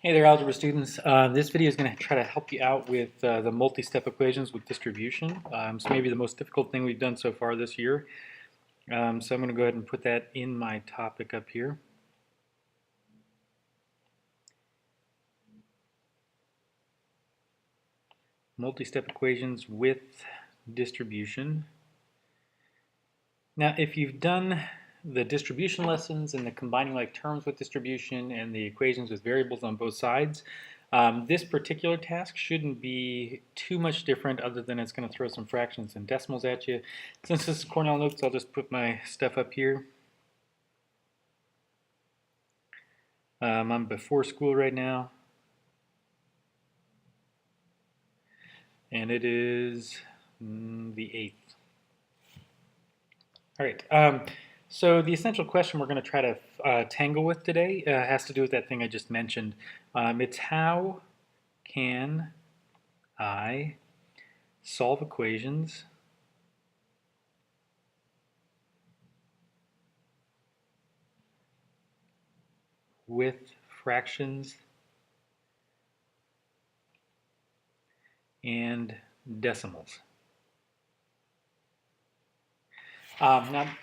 Hey there, algebra students. This video is going to try to help you out with the multi-step equations with distribution. So maybe the most difficult thing we've done so far this year. So I'm going to go ahead and put that in my topic up here. Multi-step equations with distribution. Now, if you've done the distribution lessons and the combining like terms with distribution and the equations with variables on both sides, this particular task shouldn't be too much different other than it's going to throw some fractions and decimals at you. Since this is Cornell Notes, I'll just put my stuff up here. I'm before school right now. And it is the 8th. All right. So the essential question we're going to try to tangle with today has to do with that thing I just mentioned. It's how can I solve equations with fractions and decimals.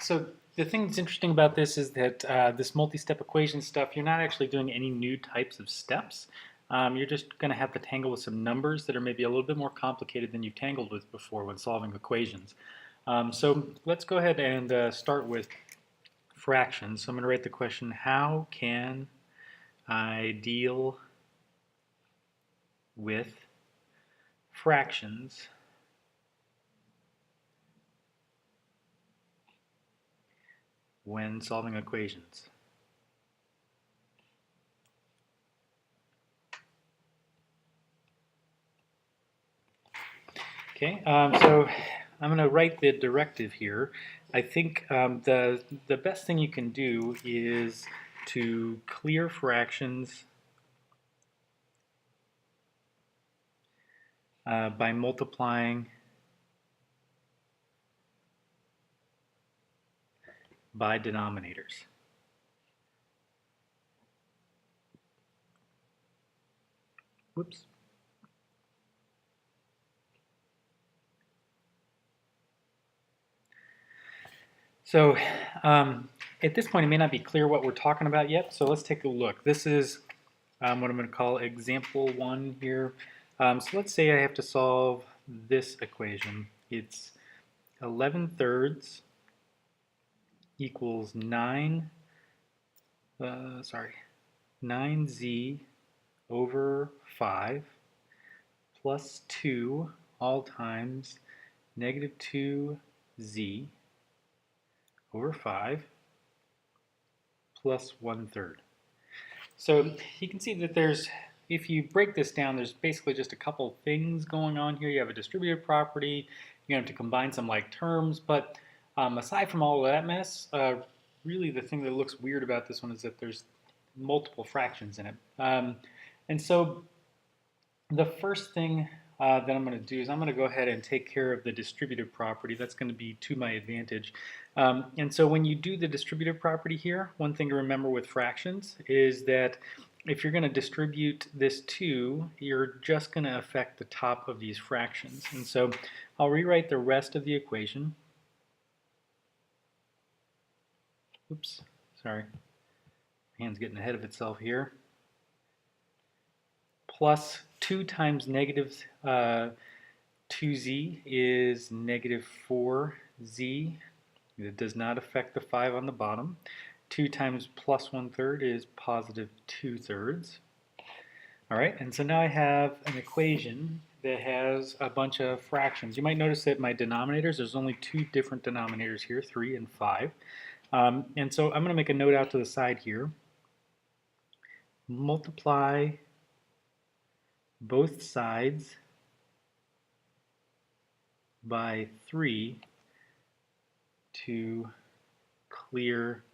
So the thing that's interesting about this is that this multi-step equation stuff, you're not actually doing any new types of steps. You're just going to have to tangle with some numbers that are maybe a little bit more complicated than you've tangled with before when solving equations. So let's go ahead and start with fractions. So I'm going to write the question, how can I deal with fractions when solving equations? Okay, so I'm going to write the directive here. I think the best thing you can do is to clear fractions by multiplying by denominators. Whoops. So at this point, it may not be clear what we're talking about yet, so let's take a look. This is what I'm going to call example 1 here. So let's say I have to solve this equation. It's 11/3 equals 9z over 5 plus 2 all times negative 2z over 5 plus 1/3. So you can see that if you break this down, there's basically just a couple things going on here. You have a distributive property, you have to combine some like terms, but aside from all of that mess, really the thing that looks weird about this one is that there's multiple fractions in it. And so the first thing that I'm going to do is I'm going to go ahead and take care of the distributive property. That's going to be to my advantage. And so when you do the distributive property here, one thing to remember with fractions is that if you're going to distribute this 2, you're just going to affect the top of these fractions. And so I'll rewrite the rest of the equation. Oops, sorry. My hand's getting ahead of itself here. Plus 2 times negative 2z is negative 4z. It does not affect the 5 on the bottom. 2 times plus 1/3 is positive 2/3. All right, and so now I have an equation that has a bunch of fractions. You might notice that my denominators, there's only 2 different denominators here, 3 and 5. And so I'm going to make a note out to the side here. Multiply both sides by 3 to clear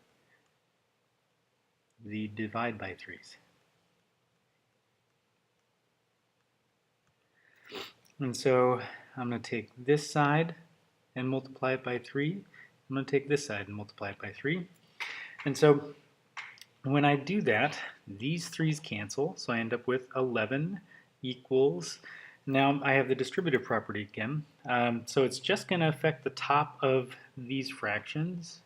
the divide by 3's. And so I'm going to take this side and multiply it by 3. I'm going to take this side and multiply it by 3. And so When I do that, these 3's cancel, so I end up with 11 equals, now I have the distributive property again, so it's just going to affect the top of these fractions.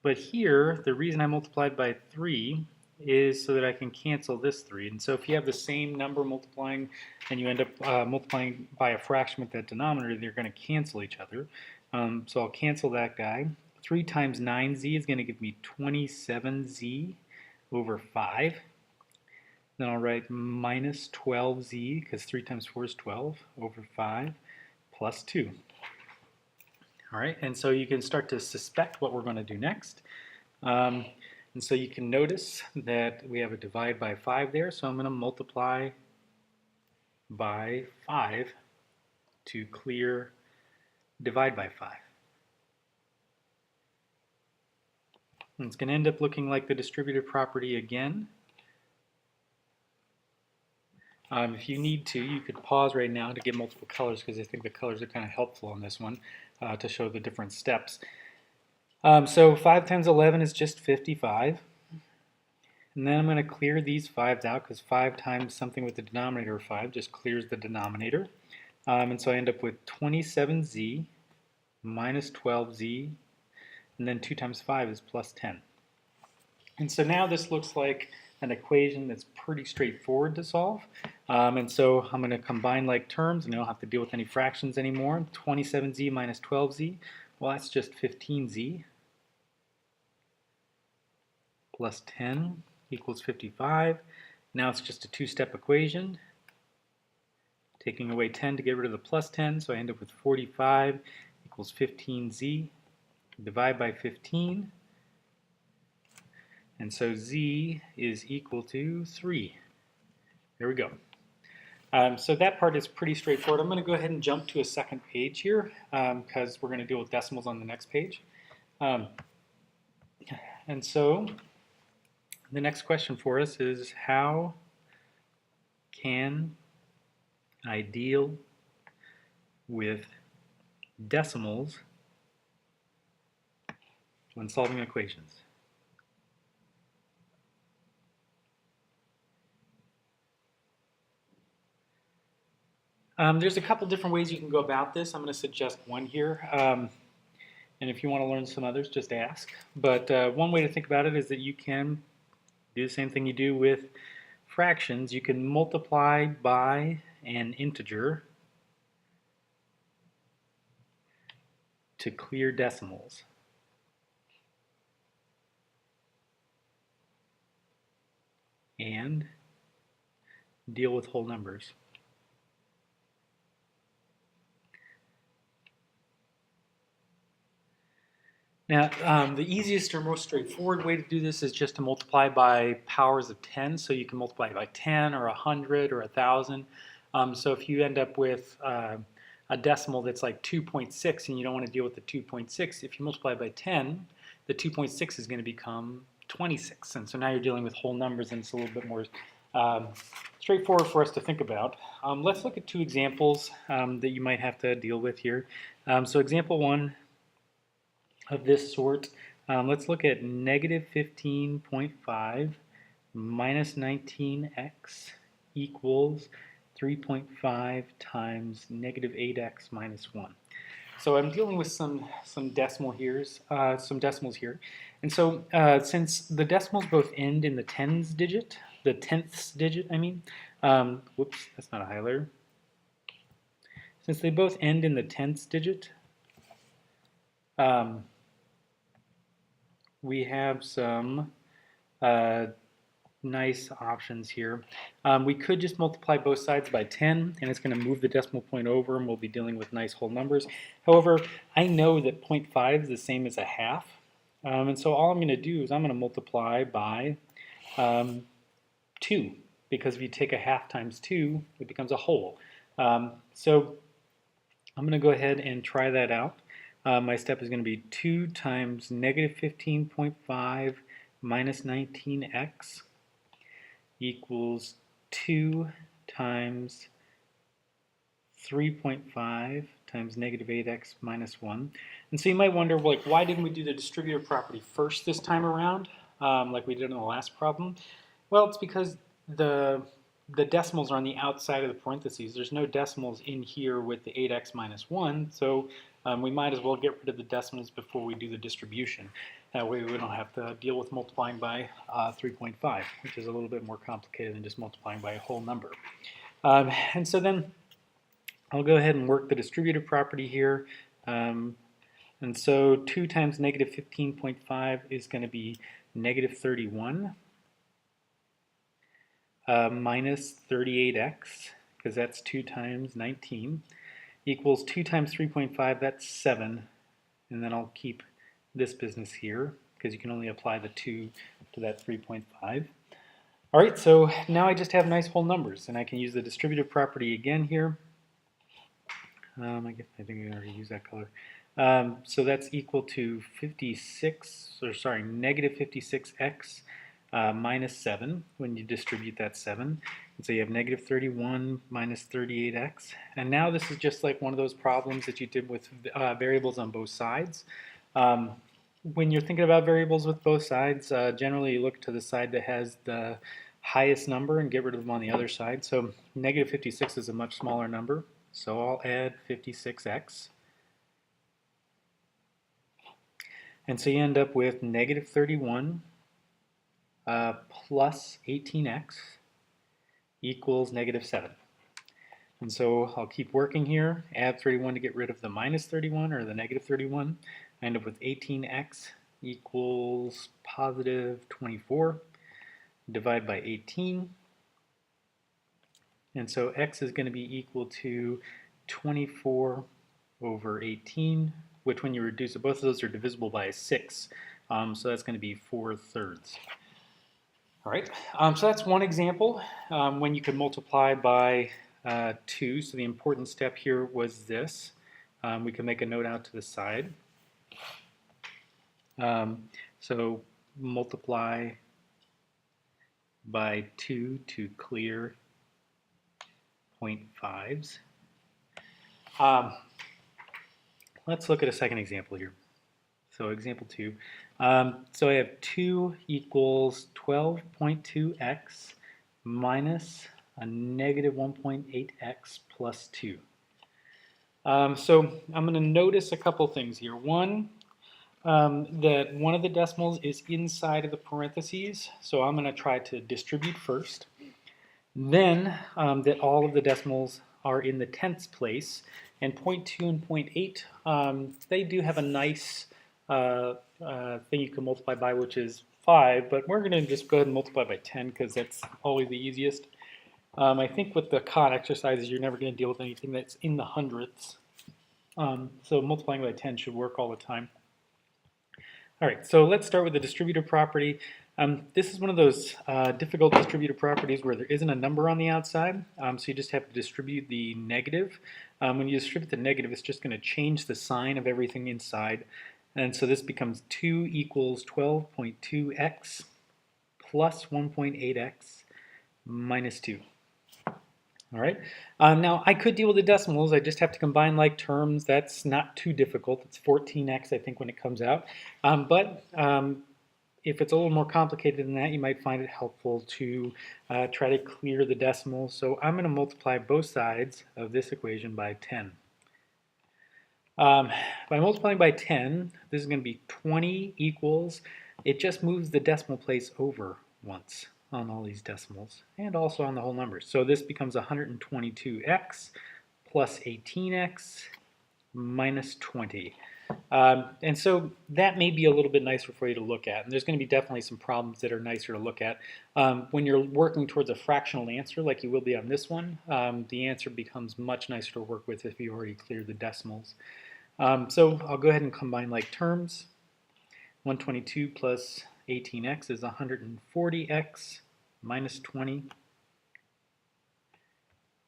But here, the reason I multiplied by 3 is so that I can cancel this 3. And so if you have the same number multiplying and you end up multiplying by a fraction with that denominator, they're going to cancel each other. So I'll cancel that guy. 3 times 9z is going to give me 27z over 5. Then I'll write minus 12z, because 3 times 4 is 12, over 5, plus 2. All right, and so you can start to suspect what we're going to do next. And so you can notice that we have a divide by 5 there, so I'm going to multiply by 5 to clear divide by 5. And it's going to end up looking like the distributive property again. If you need to, you could pause right now to get multiple colors, because I think the colors are kind of helpful on this one to show the different steps. So 5 times 11 is just 55. And then I'm going to clear these 5's out, because 5 times something with the denominator of 5 just clears the denominator. And so I end up with 27z minus 12z, and then 2 times 5 is plus 10. And so now this looks like an equation that's pretty straightforward to solve. And so I'm going to combine like terms, and I don't have to deal with any fractions anymore. 27z minus 12z, well, that's just 15z plus 10 equals 55. Now it's just a two-step equation. Taking away 10 to get rid of the plus 10, so I end up with 45 equals 15z. Divide by 15. And so z is equal to 3. There we go. So that part is pretty straightforward. I'm going to go ahead and jump to a second page here because we're going to deal with decimals on the next page. And so the next question for us is, how can I deal with decimals when solving equations? There's a couple different ways you can go about this. I'm going to suggest one here. And if you want to learn some others, just ask. But one way to think about it is that you can do the same thing you do with fractions. You can multiply by an integer to clear decimals. And deal with whole numbers. Now, the easiest or most straightforward way to do this is just to multiply by powers of 10. So you can multiply by 10 or 100 or 1,000. So if you end up with a decimal that's like 2.6 and you don't want to deal with the 2.6, if you multiply by 10, the 2.6 is going to become 26. And so now you're dealing with whole numbers, and it's a little bit more straightforward for us to think about. Let's look at two examples that you might have to deal with here. So example 1 of this sort, let's look at negative 15.5 minus 19x equals 3.5 times negative 8x minus 1. So I'm dealing with some decimals here. And so since the decimals both end in the tenths digit, I mean, whoops, that's not a highlighter. Since they both end in the tenths digit, we have some nice options here. We could just multiply both sides by 10, and it's going to move the decimal point over, and we'll be dealing with nice whole numbers. However, I know that 0.5 is the same as a half, and so all I'm going to do is I'm going to multiply by 2, because if you take a half times 2, it becomes a whole. So I'm going to go ahead and try that out. My step is going to be 2 times negative 15.5 minus 19x equals 2 times 3.5 times negative 8x minus 1. And so you might wonder, like, why didn't we do the distributive property first this time around? like we did in the last problem? Well, it's because the decimals are on the outside of the parentheses. There's no decimals in here with the 8x minus 1, so we might as well get rid of the decimals before we do the distribution. That way we don't have to deal with multiplying by 3.5, which is a little bit more complicated than just multiplying by a whole number. And so then I'll go ahead and work the distributive property here. And so 2 times negative 15.5 is going to be negative 31 minus 38x, because that's 2 times 19, equals 2 times 3.5, that's 7. And then I'll keep this business here, because you can only apply the 2 to that 3.5. All right, so now I just have nice whole numbers, and I can use the distributive property again here. I think I already used that color. So that's equal to 56, or sorry, negative 56x minus 7 when you distribute that 7. And so you have negative 31 minus 38x. And now this is just like one of those problems that you did with variables on both sides. When you're thinking about variables with both sides, generally you look to the side that has the highest number and get rid of them on the other side. So negative 56 is a much smaller number. So I'll add 56x. And so you end up with negative 31 plus 18x equals negative 7. And so I'll keep working here, add 31 to get rid of the minus 31 or the negative 31. I end up with 18x equals positive 24. Divide by 18. And so x is going to be equal to 24 over 18, which when you reduce it, both of those are divisible by 6. So that's going to be 4/3. All right, so that's one example when you could multiply by 2. So the important step here was this. We can make a note out to the side. So multiply by 2 to clear 0.5s. Let's look at a second example here. So example 2. So I have 2 equals 12.2x minus a negative 1.8x plus 2. So I'm going to notice a couple things here. One, that one of the decimals is inside of the parentheses, so I'm going to try to distribute first. Then that all of the decimals are in the tenths place, and 0.2 and 0.8, they do have a nice thing you can multiply by, which is 5, but we're going to just go ahead and multiply by 10 because that's always the easiest. I think with the COT exercises, you're never going to deal with anything that's in the hundredths. So multiplying by 10 should work all the time. All right, so let's start with the distributive property. This is one of those difficult distributive properties where there isn't a number on the outside, so you just have to distribute the negative. When you distribute the negative, it's just going to change the sign of everything inside. And so this becomes 2 equals 12.2x plus 1.8x minus 2. All right. Now I could deal with the decimals. I just have to combine like terms. That's not too difficult. It's 14x, I think, when it comes out. But if it's a little more complicated than that, you might find it helpful to try to clear the decimals. So I'm going to multiply both sides of this equation by 10. By multiplying by 10, this is going to be 20 equals, it just moves the decimal place over once on all these decimals and also on the whole numbers. So this becomes 122x plus 18x minus 20. And so that may be a little bit nicer for you to look at. And there's going to be definitely some problems that are nicer to look at. When you're working towards a fractional answer like you will be on this one, the answer becomes much nicer to work with if you already cleared the decimals. So I'll go ahead and combine like terms. 122 plus 18x is 140x minus 20.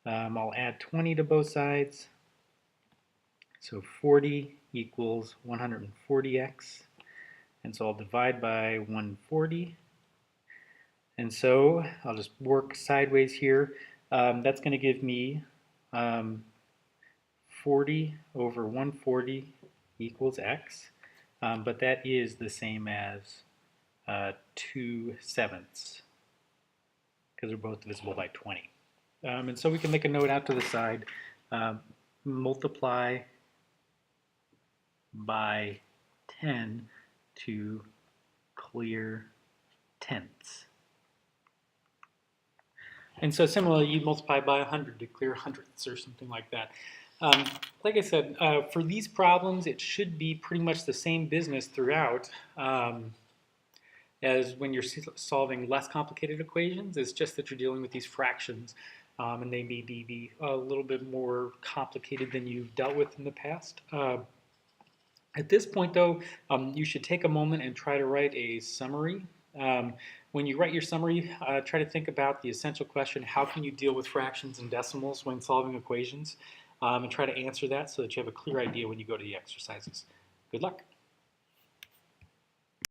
I'll add 20 to both sides. So 40 equals 140x. And so I'll divide by 140. And so I'll just work sideways here. That's going to give me 40 over 140 equals x. But that is the same as 2/7 because they're both divisible by 20. And so we can make a note out to the side, multiply by 10 to clear tenths. And so similarly, you multiply by 100 to clear hundredths or something like that. Like I said, for these problems, it should be pretty much the same business throughout as when you're solving less complicated equations. It's just that you're dealing with these fractions, and they may be a little bit more complicated than you've dealt with in the past. At this point, though, you should take a moment and try to write a summary. When you write your summary, try to think about the essential question: how can you deal with fractions and decimals when solving equations? And try to answer that so that you have a clear idea when you go to the exercises. Good luck.